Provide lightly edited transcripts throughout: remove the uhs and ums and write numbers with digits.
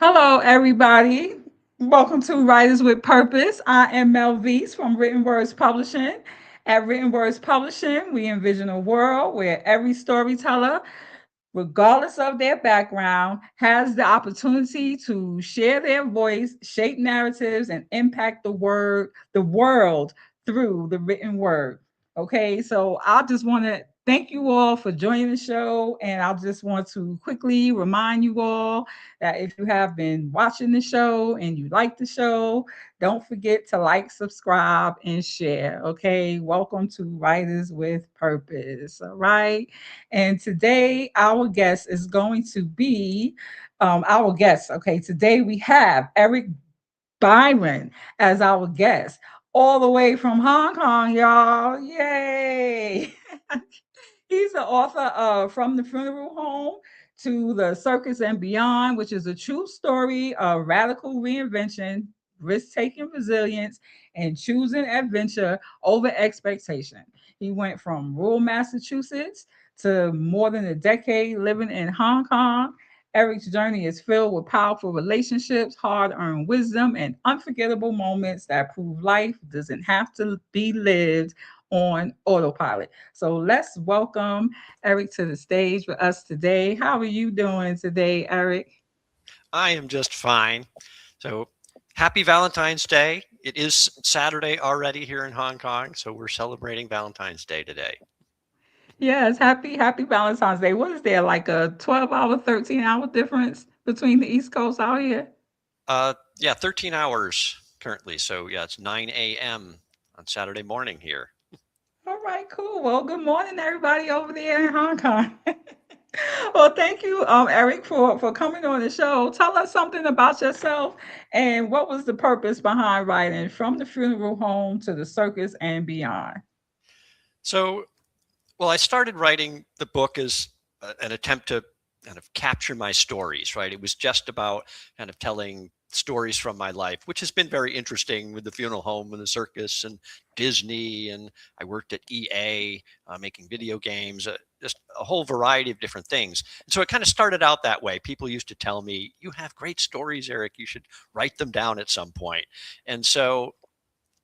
Hello, everybody. Welcome to Writers with Purpose. I am Mel V's from Written Words Publishing. At Written Words Publishing, we envision a world where every storyteller, regardless of their background, has the opportunity to share their voice, shape narratives, and impact the world through the written word. Okay, so I just want to thank you all for joining the show, and I just want to quickly remind you all that if you have been watching the show and you like the show, don't forget to like, subscribe, and share. Okay, welcome to Writers with Purpose. All right. And today, our guest is going to be our guest. Okay, today we have Eric Byron as our guest, all the way from Hong Kong, y'all. Yay! He's the author of From the Funeral Home to the Circus and Beyond, which is a true story of radical reinvention, risk taking resilience, and choosing adventure over expectation. He went from rural Massachusetts to more than a decade living in Hong Kong. Eric's journey is filled with powerful relationships, hard earned wisdom, and unforgettable moments that prove life doesn't have to be lived on autopilot. So let's welcome Eric to the stage with us today. How are you doing today, Eric? I am just fine. So happy Valentine's Day. It is Saturday already here in Hong Kong, so we're celebrating Valentine's Day today. Yes, happy Valentine's Day. What is there, like a 12-hour, 13-hour difference between the East Coast out here? Yeah, 13 hours currently. So yeah, it's 9 a.m. on Saturday morning here. All right, cool. Well, good morning, everybody over there in Hong Kong. Well, thank you, Eric, for coming on the show. Tell us something about yourself and what was the purpose behind writing From the Funeral Home to the Circus and Beyond. So, well, I started writing the book as an attempt to kind of capture my stories, right? It was just about kind of telling stories from my life, which has been very interesting with the funeral home and the circus and Disney. And I worked at EA making video games, just a whole variety of different things. And so it kind of started out that way. People used to tell me, "You have great stories, Eric. You should write them down at some point." And so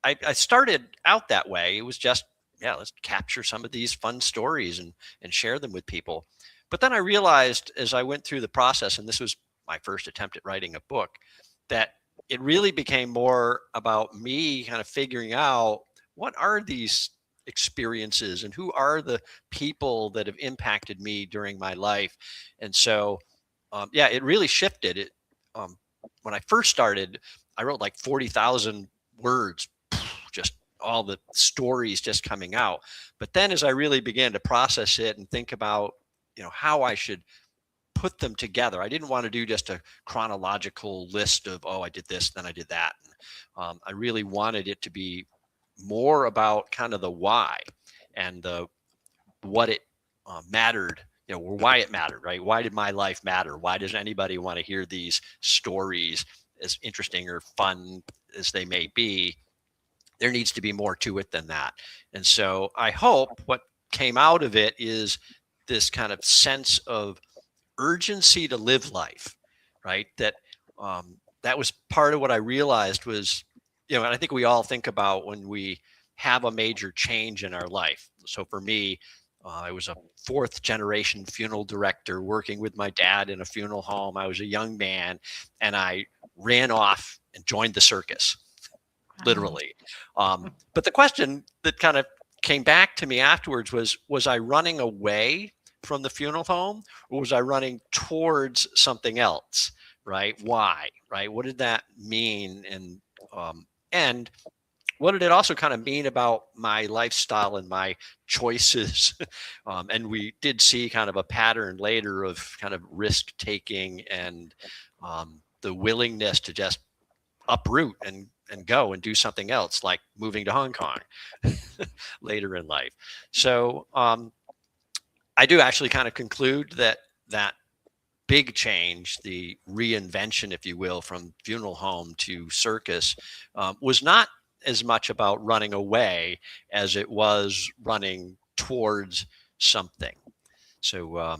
I started out that way. It was just, yeah, let's capture some of these fun stories and share them with people. But then I realized as I went through the process, and this was my first attempt at writing a book, that it really became more about me kind of figuring out what are these experiences and who are the people that have impacted me during my life. And so, yeah, it really shifted. Um, when I first started, I wrote like 40,000 words, just all the stories just coming out. But then as I really began to process it and think about, how I should put them together, I didn't want to do just a chronological list of, oh, I did this, then I did that. I really wanted it to be more about kind of the why and the what it mattered, or why it mattered, right? Why did my life matter? Why does anybody want to hear these stories, as interesting or fun as they may be? There needs to be more to it than that. And so I hope what came out of it is this kind of sense of urgency to live life, right? That was part of what I realized was, and I think we all think about when we have a major change in our life. So for me, I was a fourth generation funeral director working with my dad in a funeral home. I was a young man and I ran off and joined the circus, Wow. literally. But the question that kind of came back to me afterwards was I running away from the funeral home, or was I running towards something else? Right? Why? Right? What did that mean? And what did it also kind of mean about my lifestyle and my choices? And we did see kind of a pattern later of kind of risk taking and the willingness to just uproot and go and do something else, like moving to Hong Kong later in life. So I do actually kind of conclude that big change, the reinvention, if you will, from funeral home to circus, was not as much about running away as it was running towards something. So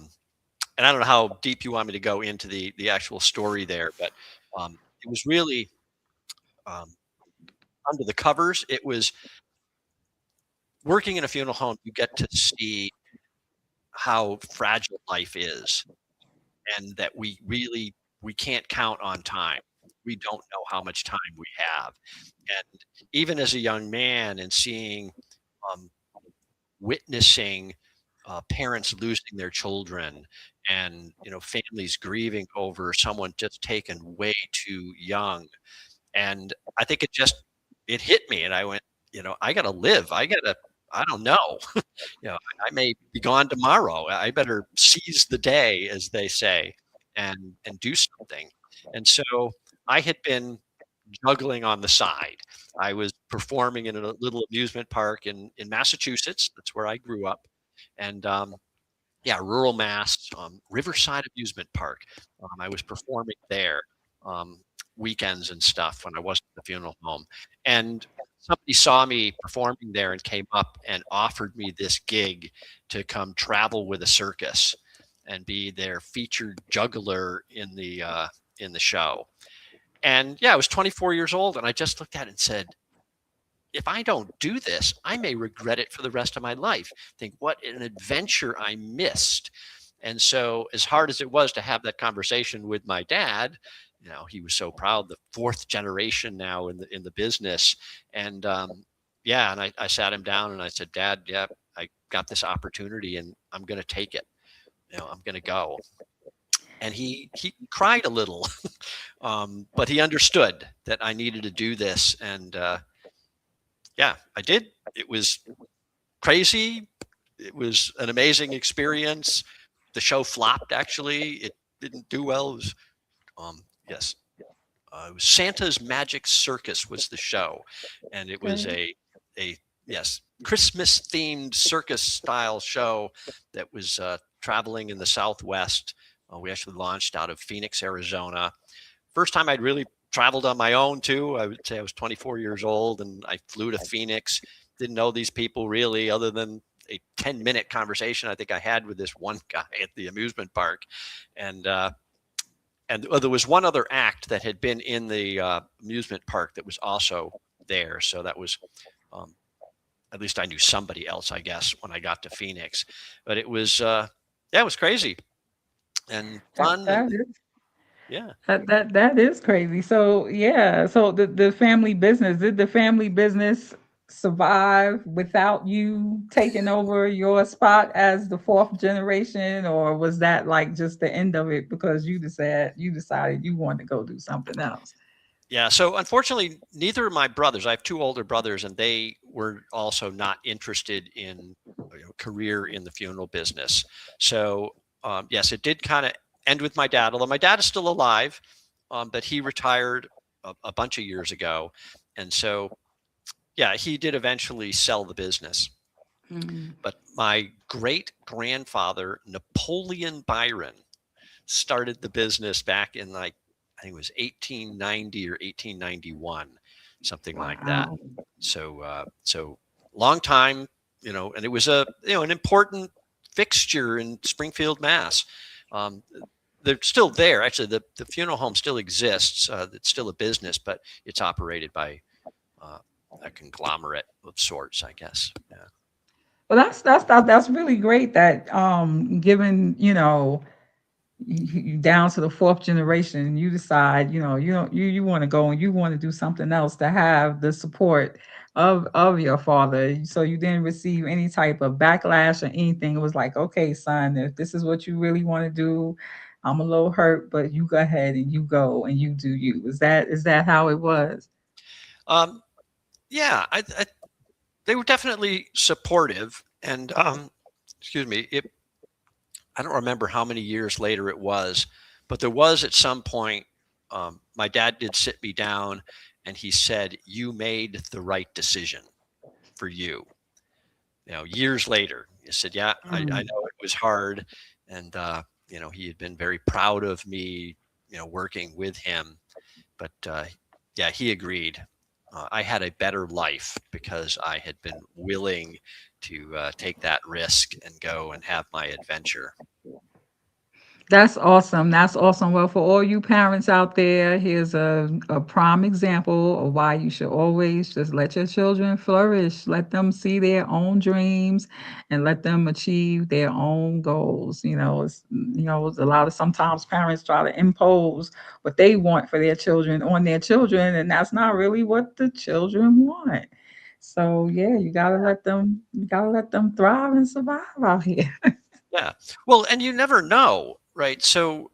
and I don't know how deep you want me to go into the actual story there, but it was really um, under the covers. It was working in a funeral home. You get to see how fragile life is, and that we can't count on time. We don't know how much time we have, and even as a young man, and seeing, um, witnessing parents losing their children, and families grieving over someone just taken way too young. And I think it hit me, and I went, I gotta live. I don't know. I may be gone tomorrow. I better seize the day, as they say, and do something. And so I had been juggling on the side. I was performing in a little amusement park in Massachusetts. That's where I grew up. And yeah, rural Mass, Riverside Amusement Park. I was performing there, um, weekends and stuff when I wasn't at the funeral home. And somebody saw me performing there and came up and offered me this gig to come travel with a circus and be their featured juggler in the show. And yeah, I was 24 years old, and I just looked at it and said, if I don't do this, I may regret it for the rest of my life. Think what an adventure I missed. And so, as hard as it was to have that conversation with my dad, he was so proud, the fourth generation now in the business. And yeah, and I sat him down and I said, Dad, yeah, I got this opportunity and I'm going to take it. I'm going to go. And he cried a little, but he understood that I needed to do this. And yeah, I did. It was crazy. It was an amazing experience. The show flopped. Actually, it didn't do well. It was, yes, it was Santa's Magic Circus was the show, and it was Okay. a yes, Christmas themed circus style show that was traveling in the Southwest. We actually launched out of Phoenix, Arizona. First time I'd really traveled on my own too. I would say I was 24 years old, and I flew to Phoenix. Didn't know these people really, other than a 10-minute conversation I think I had with this one guy at the amusement park. And there was one other act that had been in the amusement park that was also there. So that was, um, at least I knew somebody else, I guess, when I got to Phoenix. But it was, yeah, it was crazy and That, fun. And that is yeah. that is crazy. So yeah, so the family business, did the family business survive without you taking over your spot as the fourth generation, or was that like just the end of it because you decided you wanted to go do something else? Yeah. So unfortunately, neither of my brothers, I have two older brothers, and they were also not interested in career in the funeral business. So yes, it did kind of end with my dad, although my dad is still alive, but he retired a bunch of years ago. And so, yeah, he did eventually sell the business. Mm. But my great grandfather, Napoleon Byron, started the business back in, like, I think it was 1890 or 1891, something like that. Wow. So long time, and it was an important fixture in Springfield, Mass. Um, they're still there. Actually, the funeral home still exists. It's still a business, but it's operated by uh, a conglomerate of sorts, I guess. Yeah. Well, that's really great that given you down to the fourth generation, you decide, you don't you want to go and you want to do something else to have the support of your father. So you didn't receive any type of backlash or anything. It was like, okay, son, if this is what you really want to do, I'm a little hurt, but you go ahead and you go and you do you. Is that how it was? Um, yeah, they were definitely supportive, and excuse me, I don't remember how many years later it was, but there was at some point, my dad did sit me down and he said, "You made the right decision for you." Years later, he said, "Yeah, I Mm. know it was hard." And, he had been very proud of me, working with him. But yeah, he agreed. I had a better life because I had been willing to take that risk and go and have my adventure. That's awesome. That's awesome. Well, for all you parents out there, here's a prime example of why you should always just let your children flourish. Let them see their own dreams and let them achieve their own goals. It's a lot of sometimes parents try to impose what they want for their children on their children, and that's not really what the children want. So yeah, you gotta let them thrive and survive out here. Yeah. Well, and you never know, right? So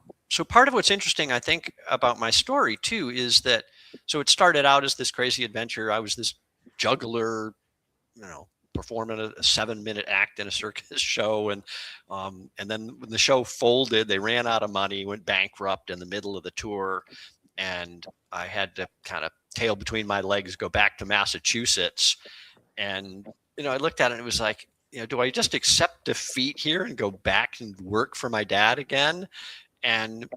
part of what's interesting, I think, about my story too is that so it started out as this crazy adventure. I was this juggler, performing a 7-minute act in a circus show, and then when the show folded, they ran out of money, went bankrupt in the middle of the tour, and I had to kind of tail between my legs go back to Massachusetts. And I looked at it and it was like, do I just accept defeat here and go back and work for my dad again? And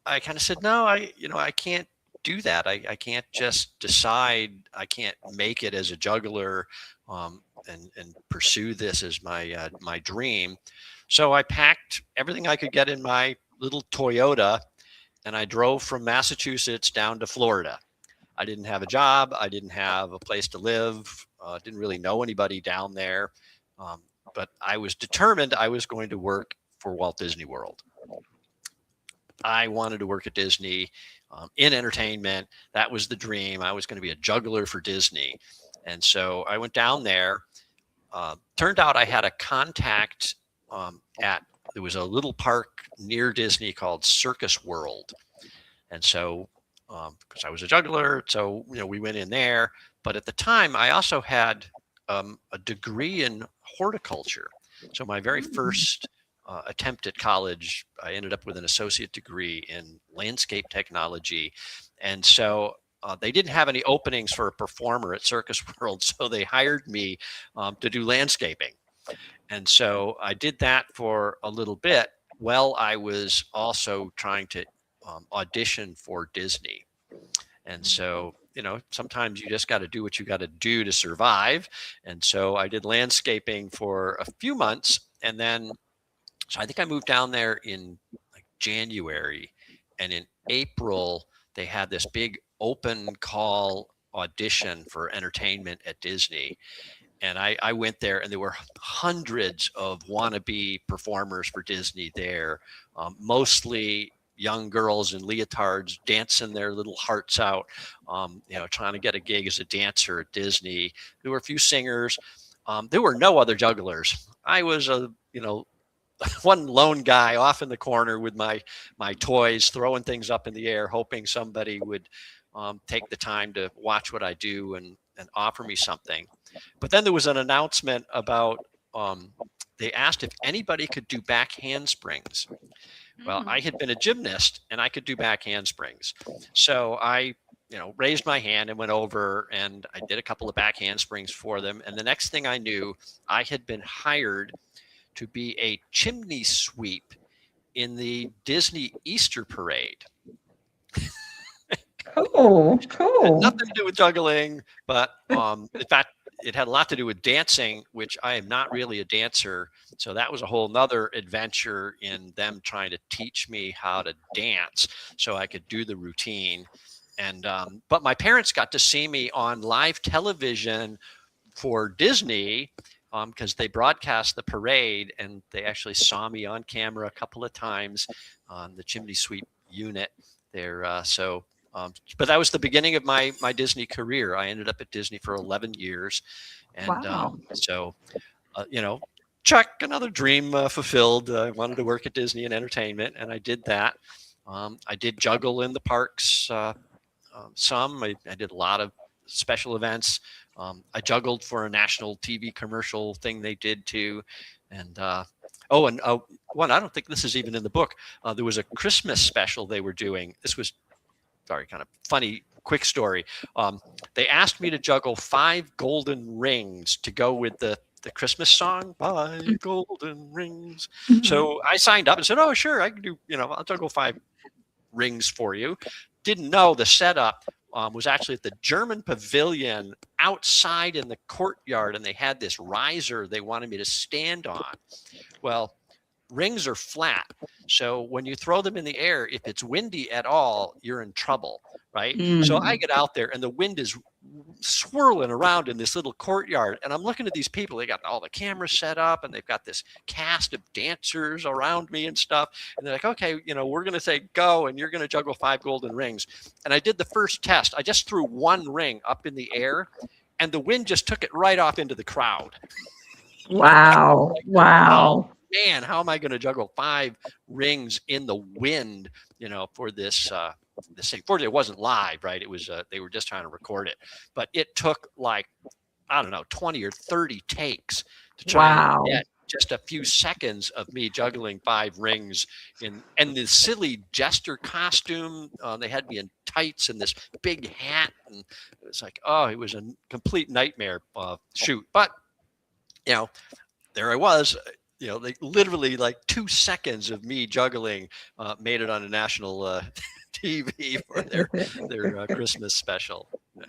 I kind of said, no, I can't do that. I can't just decide I can't make it as a juggler, and pursue this as my dream. So I packed everything I could get in my little Toyota, and I drove from Massachusetts down to Florida. I didn't have a job. I didn't have a place to live. Didn't really know anybody down there. But I was determined I was going to work for Walt Disney World. I wanted to work at Disney, in entertainment. That was the dream. I was going to be a juggler for Disney. And so I went down there. Turned out I had a contact there was a little park near Disney called Circus World. And so, because I was a juggler, so we went in there. But at the time, I also had a degree in horticulture. So my very first attempt at college, I ended up with an associate degree in landscape technology. And so they didn't have any openings for a performer at Circus World, so they hired me to do landscaping. And so I did that for a little bit while I was also trying to audition for Disney. And so, sometimes you just got to do what you got to do to survive. And so I did landscaping for a few months. And then, so I think I moved down there in like January. And in April, they had this big open call audition for entertainment at Disney. And I went there, and there were hundreds of wannabe performers for Disney there, mostly young girls in leotards dancing their little hearts out, trying to get a gig as a dancer at Disney. There were a few singers. There were no other jugglers. I was one lone guy off in the corner with my toys, throwing things up in the air, hoping somebody would take the time to watch what I do and offer me something. But then there was an announcement about, they asked if anybody could do back handsprings. Well, I had been a gymnast and I could do back handsprings. So I, raised my hand and went over and I did a couple of back handsprings for them. And the next thing I knew, I had been hired to be a chimney sweep in the Disney Easter parade. Cool, Had cool. nothing to do with juggling, but in fact, it had a lot to do with dancing, which I am not really a dancer. So that was a whole nother adventure in them trying to teach me how to dance so I could do the routine. And but my parents got to see me on live television for Disney, because they broadcast the parade, and they actually saw me on camera a couple of times on the chimney sweep unit there. But that was the beginning of my Disney career. I ended up at Disney for 11 years. And Wow. check, another dream fulfilled. I wanted to work at Disney in entertainment, and I did that. I did juggle in the parks some. I did a lot of special events. I juggled for a national TV commercial thing they did too. And one, I don't think this is even in the book. There was a Christmas special they were doing. This was, sorry, kind of funny, quick story. They asked me to juggle 5 golden rings to go with the Christmas song, 5 golden rings. Mhm. So I signed up and said, oh, sure, I can do, I'll juggle 5 rings for you. Didn't know the setup was actually at the German pavilion outside in the courtyard, and they had this riser they wanted me to stand on. Well, rings are flat. So when you throw them in the air, if it's windy at all, you're in trouble, right? So I Mm. get out there and the wind is swirling around in this little courtyard. And I'm looking at these people. They got all the cameras set up and they've got this cast of dancers around me and stuff. And they're like, okay, we're going to say go and you're going to juggle 5 golden rings. And I did the first test. I just threw one ring up in the air and the wind just took it right off into the crowd. Wow. Like, oh Wow. man, how am I going to juggle 5 rings in the wind, for this thing? Fortunately, it wasn't live, right? It was, they were just trying to record it, but it took like, I don't know, 20 or 30 takes to try and Wow. get just a few seconds of me juggling 5 rings and the silly jester costume. They had me in tights and this big hat. And it was like, oh, it was a complete nightmare shoot. But, there I was, they literally like 2 seconds of me juggling made it on a national TV for their Christmas special. Yeah.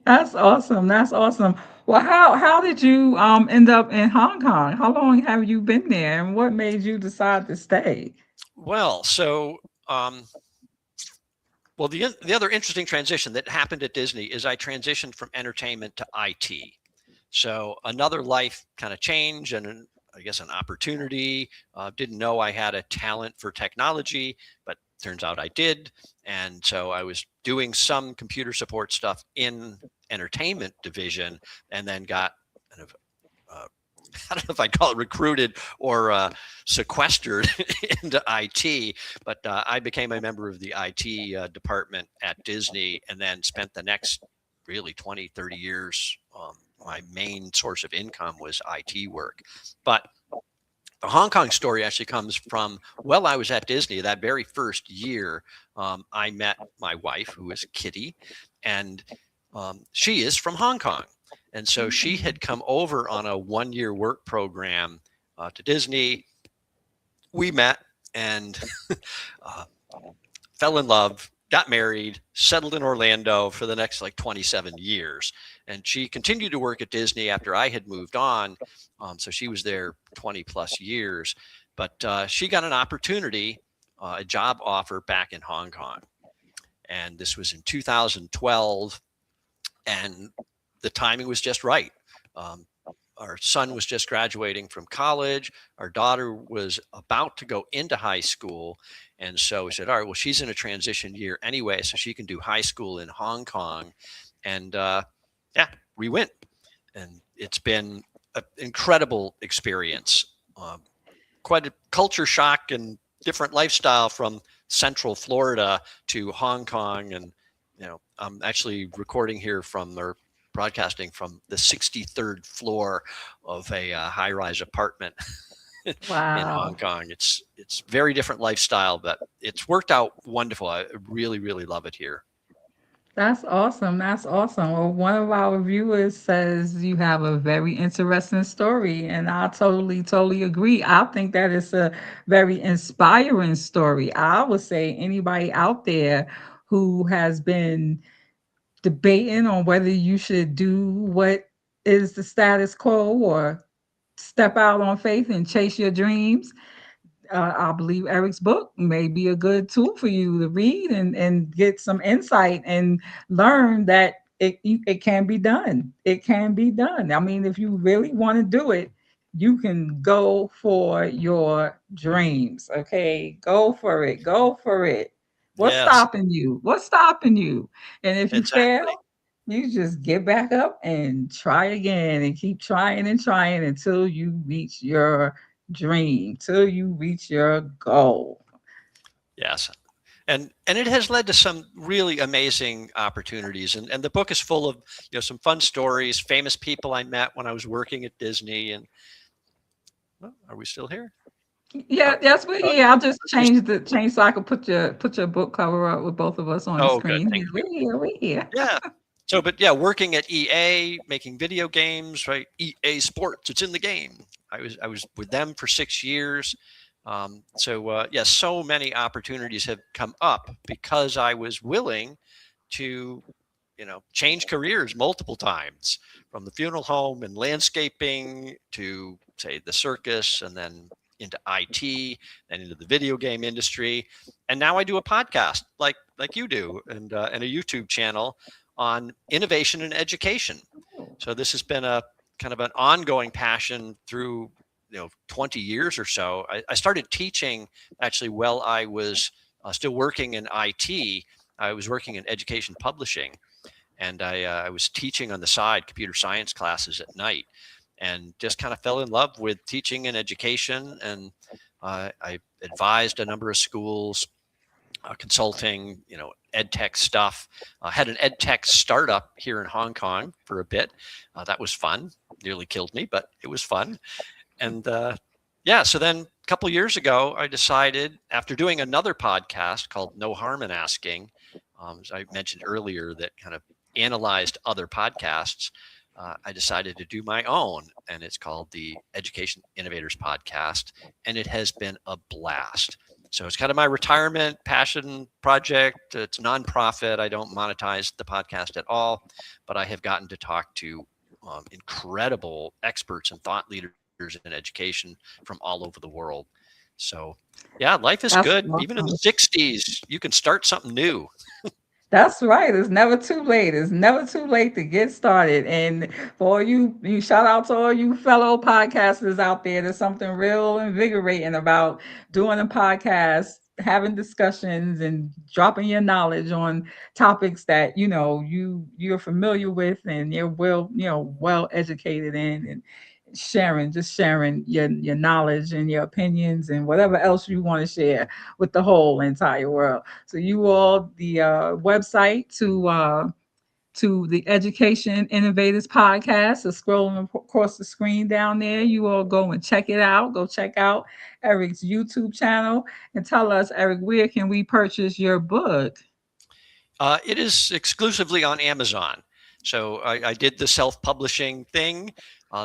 That's awesome. That's awesome. Well, how did you end up in Hong Kong? How long have you been there, and what made you decide to stay? Well, so well, the other interesting transition that happened at Disney is I transitioned from entertainment to IT. So another life kind of change and I guess an opportunity. Didn't know I had a talent for technology, but turns out I did. And so I was doing some computer support stuff in entertainment division, and then got kind of I don't know if I call it recruited or sequestered into IT, but I became a member of the IT department at Disney and then spent the next really 20, 30 years. My main source of income was IT work. But the Hong Kong story actually comes from, well, I was at Disney that very first year. I met my wife, who is Kitty, and she is from Hong Kong. And so she had come over on a 1-year work program to Disney. We met and fell in love, got married, settled in Orlando for the next like 27 years. And she continued to work at Disney after I had moved on. So she was there 20 plus years. But she got an opportunity, a job offer back in Hong Kong. And this was in 2012. And the timing was just right. Our son was just graduating from college. Our daughter was about to go into high school. And so we said, all right, well, she's in a transition year anyway, so she can do high school in Hong Kong. And yeah, we went. And it's been an incredible experience. Quite a culture shock and different lifestyle from Central Florida to Hong Kong. And, I'm actually recording here from their broadcasting from the 63rd floor of a high-rise apartment in Hong Wow. Kong. It's very different lifestyle, but it's worked out wonderful. I really, really love it here. That's awesome. That's awesome. Well, one of our viewers says you have a very interesting story, and I totally, totally agree. I think that is a very inspiring story. I would say anybody out there who has been debating on whether you should do what is the status quo or step out on faith and chase your dreams, I believe Eric's book may be a good tool for you to read and get some insight and learn that it can be done. It can be done. I mean, if you really want to do it, you can go for your dreams. Okay, go for it. Go for it. What's Yes, stopping you? What's stopping you? And if you fail, exactly. you just get back up and try again and keep trying and trying until you reach your dream, till you reach your goal. Yes. And it has led to some really amazing opportunities. And the book is full of, some fun stories, famous people I met when I was working at Disney. And well, are we still here? Yeah, Oh, yes, we're oh, here. I'll just change so I can put your book cover up with both of us on the oh, good. screen. Thank Yeah, you. we're here. We're here. Yeah. So, but yeah, working at EA, making video games, right? EA Sports, it's in the game. I was with them for 6 years. Yeah, so many opportunities have come up because I was willing to, change careers multiple times, from the funeral home and landscaping to say the circus, and then into IT, then into the video game industry, and now I do a podcast like you do, and a YouTube channel on innovation and education. Oh, So this has been a kind of an ongoing passion through 20 years or so. I started teaching actually while I was still working in IT. I was working in education publishing, and I was teaching on the side computer science classes at night, and just kind of fell in love with teaching and education. And I advised a number of schools, consulting, ed tech stuff. Had an ed tech startup here in Hong Kong for a bit. That was fun. Nearly killed me, but it was fun. And yeah, so then a couple of years ago, I decided, after doing another podcast called No Harm in Asking, as I mentioned earlier, that kind of analyzed other podcasts, I decided to do my own, and it's called the Education Innovators Podcast, and it has been a blast. So it's kind of my retirement passion project. It's nonprofit. I don't monetize the podcast at all, but I have gotten to talk to incredible experts and thought leaders in education from all over the world. So yeah, life is that's good. Even in the awesome. 60s, you can start something new. That's right. It's never too late. It's never too late to get started. And for all you shout out to all you fellow podcasters out there. There's something real invigorating about doing a podcast, having discussions, and dropping your knowledge on topics that you're familiar with and you're well educated in, and sharing your knowledge and your opinions and whatever else you want to share with the whole entire world. So you all, the website to the Education Innovators Podcast is scrolling across the screen down there. You all go and check it out. Go check out Eric's YouTube channel and tell us, Eric, where can we purchase your book? It is exclusively on Amazon. So I did the self-publishing thing.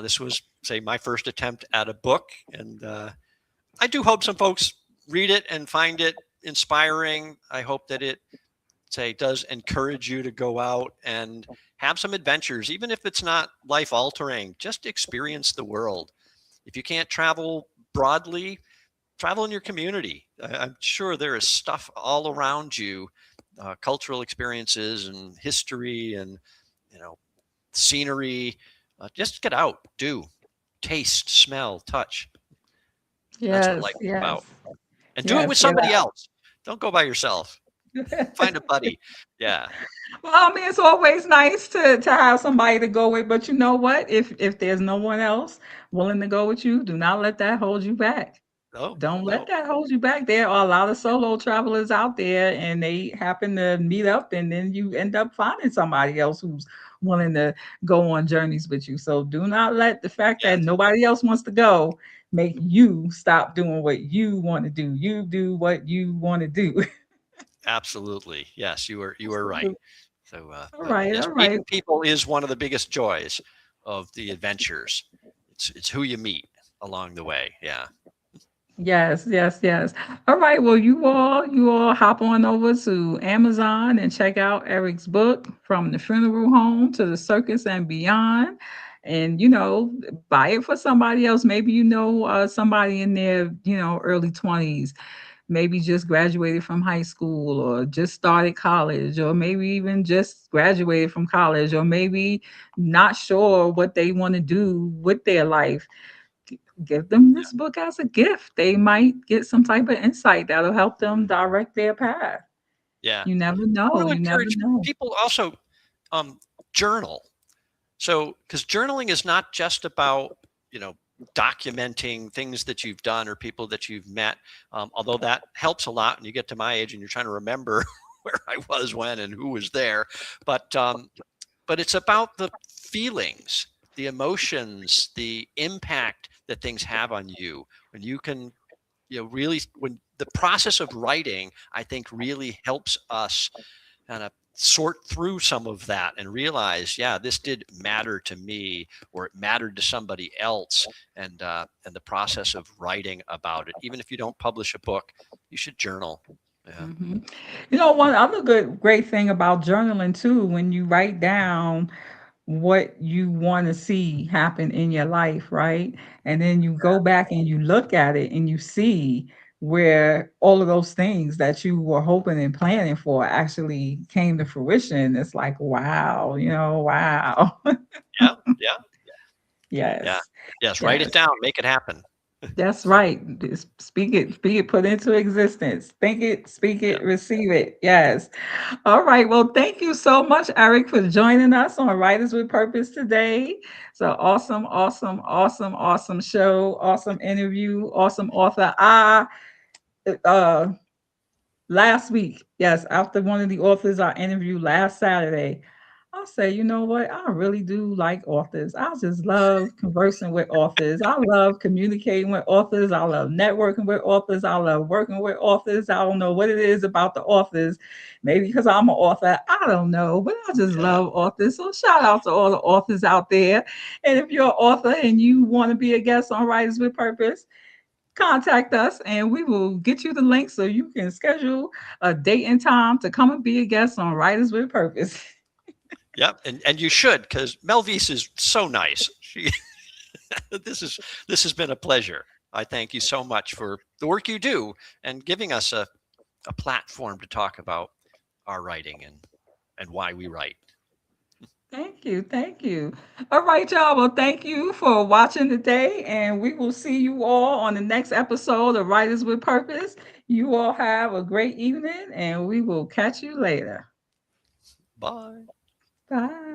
This was, say, my first attempt at a book, and I do hope some folks read it and find it inspiring. I hope that it, say, does encourage you to go out and have some adventures, even if it's not life altering. Just experience the world. If you can't travel broadly, travel in your community. I'm sure there is stuff all around you, cultural experiences and history and scenery. Just get out, do, taste, smell, touch. That's what Yes, life is yes, about. And do it yes. with Get somebody else. Don't go by yourself. out. Find a buddy. Yeah. Well, I mean, it's always nice to have somebody to go with, but you know what? If there's no one else willing to go with you, do not let that hold you back. No, Don't let no. that hold you back. There are a lot of solo travelers out there, and they happen to meet up, and then you end up finding somebody else who's willing to go on journeys with you. So do not let the fact that Yes, nobody else wants to go make you stop doing what you want to do. You do what you want to do. absolutely. Yes, you are right. So, All but right, yes, all right. meeting people is one of the biggest joys of the adventures. It's who you meet along the way. Yeah. Yes, yes, yes. All right. Well, you all hop on over to Amazon and check out Eric's book, From the Funeral Home to the Circus and Beyond. And buy it for somebody else. Maybe somebody in their early 20s, maybe just graduated from high school or just started college, or maybe even just graduated from college, or maybe not sure what they want to do with their life. Give them Yeah. this book as a gift. They might get some type of insight that'll help them direct their path. Yeah. You never I know. want to You never encourage know. people also, um, journal. So, because journaling is not just about, you know, documenting things that you've done or people that you've met, although that helps a lot when you get to my age and you're trying to remember where I was when and who was there. But it's about the feelings, the emotions, the impact that things have on you when you can, really, when the process of writing, I think, really helps us kind of sort through some of that and realize, yeah, this did matter to me, or it mattered to somebody else. And the process of writing about it, even if you don't publish a book, you should journal. Yeah. One other great thing about journaling too, when you write down what you want to see happen in your life, right? And then you go back and you look at it and you see where all of those things that you were hoping and planning for actually came to fruition. It's like, wow, wow. Yeah, yeah, yeah. Yes. Yes, write it Yes. down, make it happen. That's right. Speak it, put into existence. Think it, speak Yeah, it, receive it. Yes. All right. Well, thank you so much, Eric, for joining us on Writers with Purpose today. So awesome, awesome, awesome, awesome show, awesome interview, awesome author. Uh last week, yes, after one of the authors I interviewed last Saturday, I'll say, you know what? I really do like authors. I just love conversing with authors. I love communicating with authors. I love networking with authors. I love working with authors. I don't know what it is about the authors. Maybe because I'm an author. I don't know, but I just yeah. love authors. So shout out to all the authors out there. And if you're an author and you want to be a guest on Writers with Purpose, contact us and we will get you the link so you can schedule a date and time to come and be a guest on Writers with Purpose. Yep, and you should, because Melvise is so nice. She this has been a pleasure. I thank you so much for the work you do and giving us a platform to talk about our writing and why we write. Thank you. Thank you. All right, y'all. Well, thank you for watching today, and we will see you all on the next episode of Writers with Purpose. You all have a great evening, and we will catch you later. Bye. Bye.